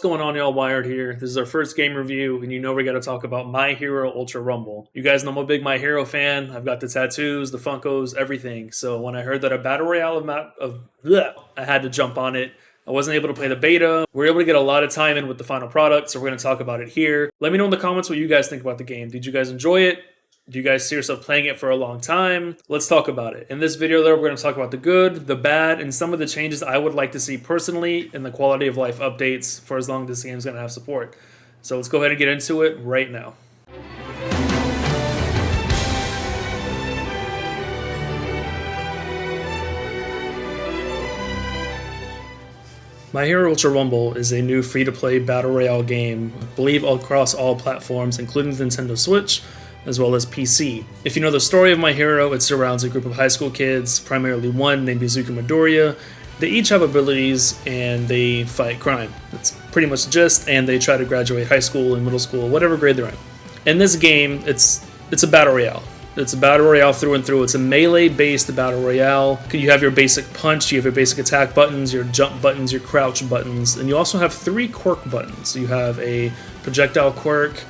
going on, y'all? Wired here. This is our first game review, and you know we got to talk about My Hero Ultra Rumble. You guys know I'm a big My Hero fan. I've got the tattoos, the Funkos, everything. So when I heard that a Battle Royale I had to jump on it. I wasn't able to play the beta. We were able to get a lot of time in with the final product, so we're going to talk about it here. Let me know in the comments what you guys think about the game. Did you guys enjoy it? Do you guys see yourself playing it for a long time? Let's talk about it. In this video, though, we're going to talk about the good, the bad, and some of the changes I would like to see personally in the quality of life updates for as long as this game is going to have support. So let's go ahead and get into it right now. My Hero Ultra Rumble is a new free-to-play Battle Royale game, I believe across all platforms, including the Nintendo Switch, as well as PC. If you know the story of My Hero, it surrounds a group of high school kids, primarily one named Izuku Midoriya. They each have abilities and they fight crime. That's pretty much the gist, and they try to graduate high school and middle school, whatever grade they're in. In this game, it's a Battle Royale. It's a Battle Royale through and through. It's a melee-based Battle Royale. You have your basic punch, you have your basic attack buttons, your jump buttons, your crouch buttons, and you also have 3 quirk buttons. You have a projectile quirk,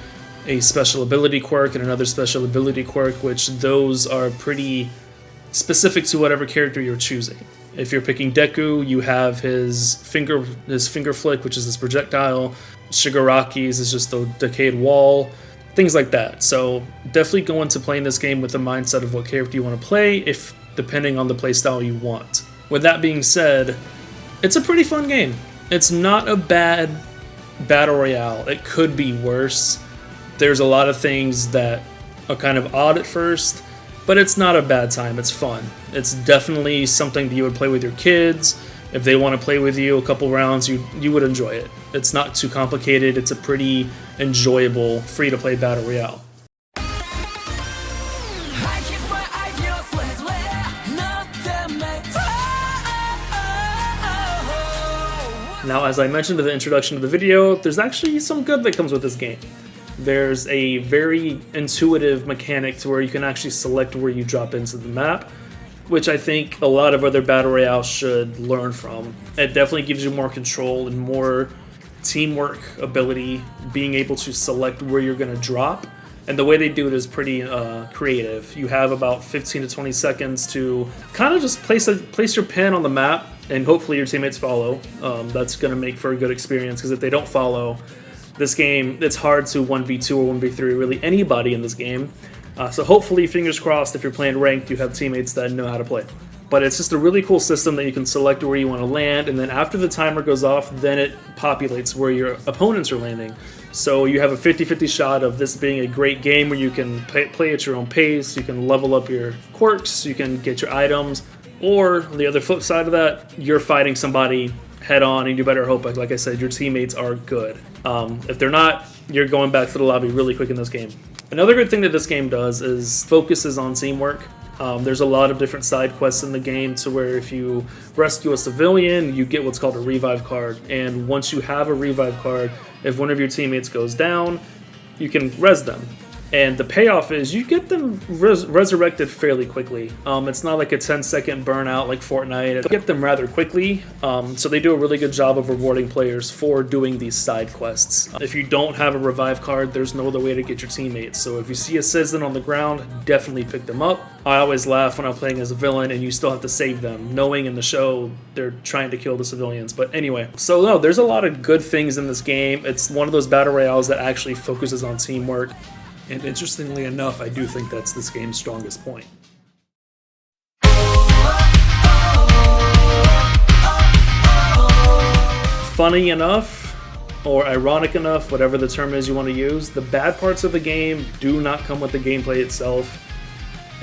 a special ability quirk, and another special ability quirk, which those are pretty specific to whatever character you're choosing. If you're picking Deku, you have his finger flick, which is his projectile. Shigaraki's is just the decayed wall, things like that. So definitely go into playing this game with the mindset of what character you want to play, depending on the playstyle you want. With that being said, it's a pretty fun game. It's not a bad Battle Royale. It could be worse. There's a lot of things that are kind of odd at first, but it's not a bad time. It's fun. It's definitely something that you would play with your kids. If they want to play with you a couple rounds, you would enjoy it. It's not too complicated. It's a pretty enjoyable free-to-play Battle Royale. Now, as I mentioned in the introduction of the video, there's actually some good that comes with this game. There's a very intuitive mechanic to where you can actually select where you drop into the map, which I think a lot of other Battle Royales should learn from. It definitely gives you more control and more teamwork ability, being able to select where you're going to drop. And the way they do it is pretty creative. You have about 15 to 20 seconds to kind of just place your pin on the map, and hopefully your teammates follow. That's going to make for a good experience, because if they don't follow, this game, it's hard to 1v2 or 1v3 really anybody in this game. So hopefully, fingers crossed, if you're playing ranked, you have teammates that know how to play. But it's just a really cool system that you can select where you want to land, and then after the timer goes off, then it populates where your opponents are landing. So you have a 50-50 shot of this being a great game where you can play at your own pace, you can level up your quirks, you can get your items, or the other flip side of that, you're fighting somebody head on, and you better hope, like I said, your teammates are good. If they're not, you're going back to the lobby really quick in this game. Another good thing that this game does is focuses on teamwork. There's a lot of different side quests in the game to where if you rescue a civilian, you get what's called a revive card. And once you have a revive card, if one of your teammates goes down, you can res them. And the payoff is you get them resurrected fairly quickly. It's not like a 10-second burnout like Fortnite. You get them rather quickly, so they do a really good job of rewarding players for doing these side quests. If you don't have a revive card, there's no other way to get your teammates. So if you see a citizen on the ground, definitely pick them up. I always laugh when I'm playing as a villain and you still have to save them, knowing in the show they're trying to kill the civilians. But anyway, so no, there's a lot of good things in this game. It's one of those Battle Royales that actually focuses on teamwork. And interestingly enough, I do think that's this game's strongest point. Funny enough, or ironic enough, whatever the term is you want to use, the bad parts of the game do not come with the gameplay itself.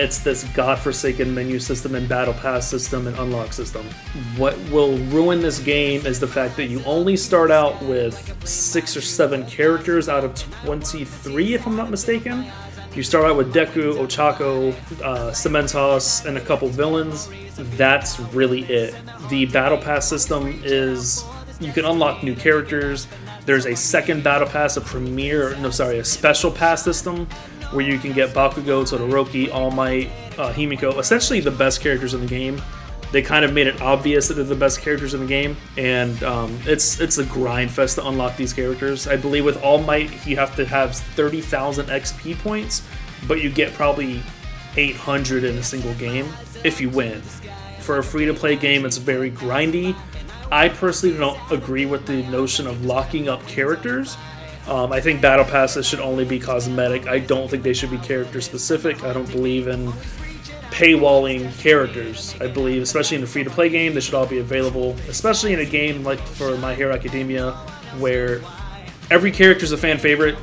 It's this godforsaken menu system and battle pass system and unlock system. What will ruin this game is the fact that you only start out with 6 or 7 characters out of 23, if I'm not mistaken. You start out with Deku, Ochako, Cementos, and a couple villains. That's really it. The battle pass system is you can unlock new characters. There's a second battle pass, a special pass system where you can get Bakugo, Todoroki, All Might, Himiko, essentially the best characters in the game. They kind of made it obvious that they're the best characters in the game, and it's a grind fest to unlock these characters. I believe with All Might, you have to have 30,000 XP points, but you get probably 800 in a single game if you win. For a free-to-play game, it's very grindy. I personally don't agree with the notion of locking up characters. I think battle passes should only be cosmetic. I don't think they should be character specific. I don't believe in paywalling characters. I believe, especially in a free-to-play game, they should all be available, especially in a game like for My Hero Academia, where every character is a fan favorite.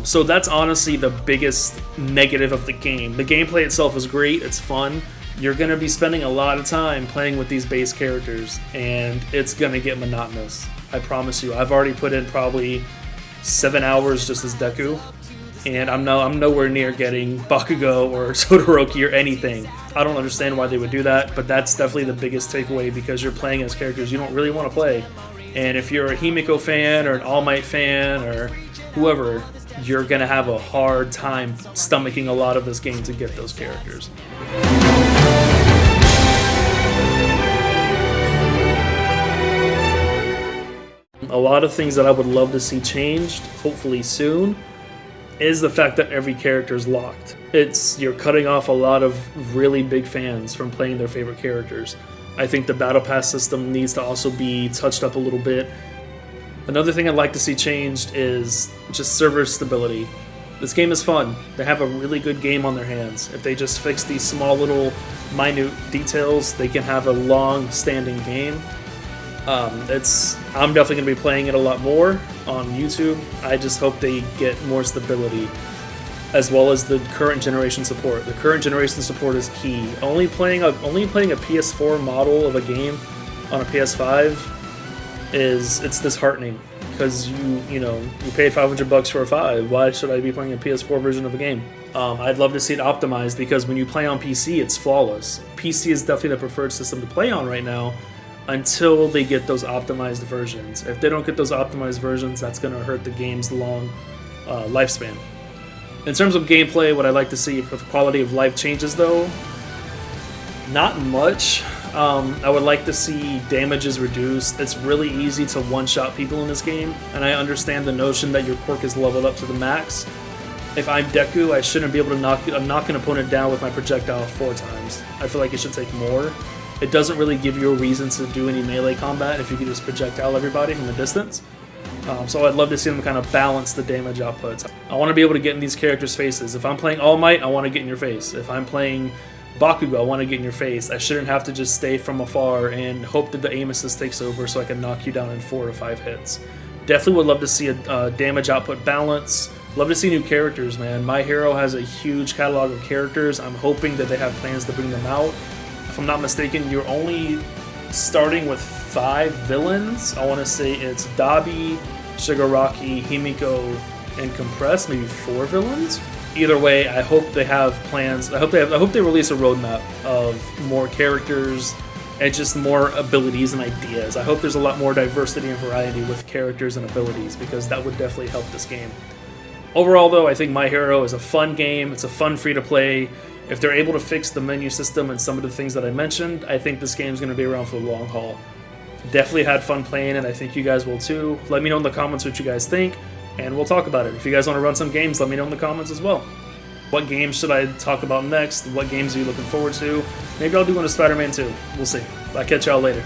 So that's honestly the biggest negative of the game. The gameplay itself is great, it's fun. You're going to be spending a lot of time playing with these base characters, and it's going to get monotonous. I promise you. I've already put in probably 7 hours just as Deku, and I'm nowhere near getting Bakugo or Todoroki or anything. I don't understand why they would do that, but that's definitely the biggest takeaway, because you're playing as characters you don't really want to play. And if you're a Himiko fan or an All Might fan or whoever, you're going to have a hard time stomaching a lot of this game to get those characters. A lot of things that I would love to see changed, hopefully soon, is the fact that every character is locked. You're cutting off a lot of really big fans from playing their favorite characters. I think the Battle Pass system needs to also be touched up a little bit. Another thing I'd like to see changed is just server stability. This game is fun. They have a really good game on their hands. If they just fix these small little minute details, they can have a long-standing game. I'm definitely going to be playing it a lot more on YouTube. I just hope they get more stability, as well as the current generation support. The current generation support is key. Only playing a PS4 model of a game on a PS5 it's disheartening, because you paid $500 for a 5. Why should I be playing a PS4 version of a game? I'd love to see it optimized, because when you play on PC, it's flawless. PC is definitely the preferred system to play on right now, until they get those optimized versions. If they don't get those optimized versions, that's going to hurt the game's long lifespan. In terms of gameplay, what I'd like to see with quality of life changes, though, not much. I would like to see damages reduced. It's really easy to one-shot people in this game, and I understand the notion that your quirk is leveled up to the max. If I'm Deku, I shouldn't be able to knock an opponent down with my projectile 4 times. I feel like it should take more. It doesn't really give you a reason to do any melee combat if you can just projectile everybody from a distance. So I'd love to see them kind of balance the damage outputs. I want to be able to get in these characters' faces. If I'm playing All Might, I want to get in your face. If I'm playing Bakugo, I want to get in your face. I shouldn't have to just stay from afar and hope that the aim assist takes over so I can knock you down in 4 to 5 hits. Definitely would love to see a damage output balance. Love to see new characters, man. My Hero has a huge catalog of characters. I'm hoping that they have plans to bring them out. If I'm not mistaken, you're only starting with 5 villains. I want to say it's Dabi, Shigaraki, Himiko, and Compress, maybe 4 villains. Either way, I hope they have plans. I hope they release a roadmap of more characters and just more abilities and ideas. I hope there's a lot more diversity and variety with characters and abilities, because that would definitely help this game. Overall, though, I think My Hero is a fun game. It's a fun free-to-play. If they're able to fix the menu system and some of the things that I mentioned, I think this game's going to be around for the long haul. Definitely had fun playing it. I think you guys will too. Let me know in the comments what you guys think, and we'll talk about it. If you guys want to run some games, let me know in the comments as well. What games should I talk about next? What games are you looking forward to? Maybe I'll do one of Spider-Man 2. We'll see. I'll catch y'all later.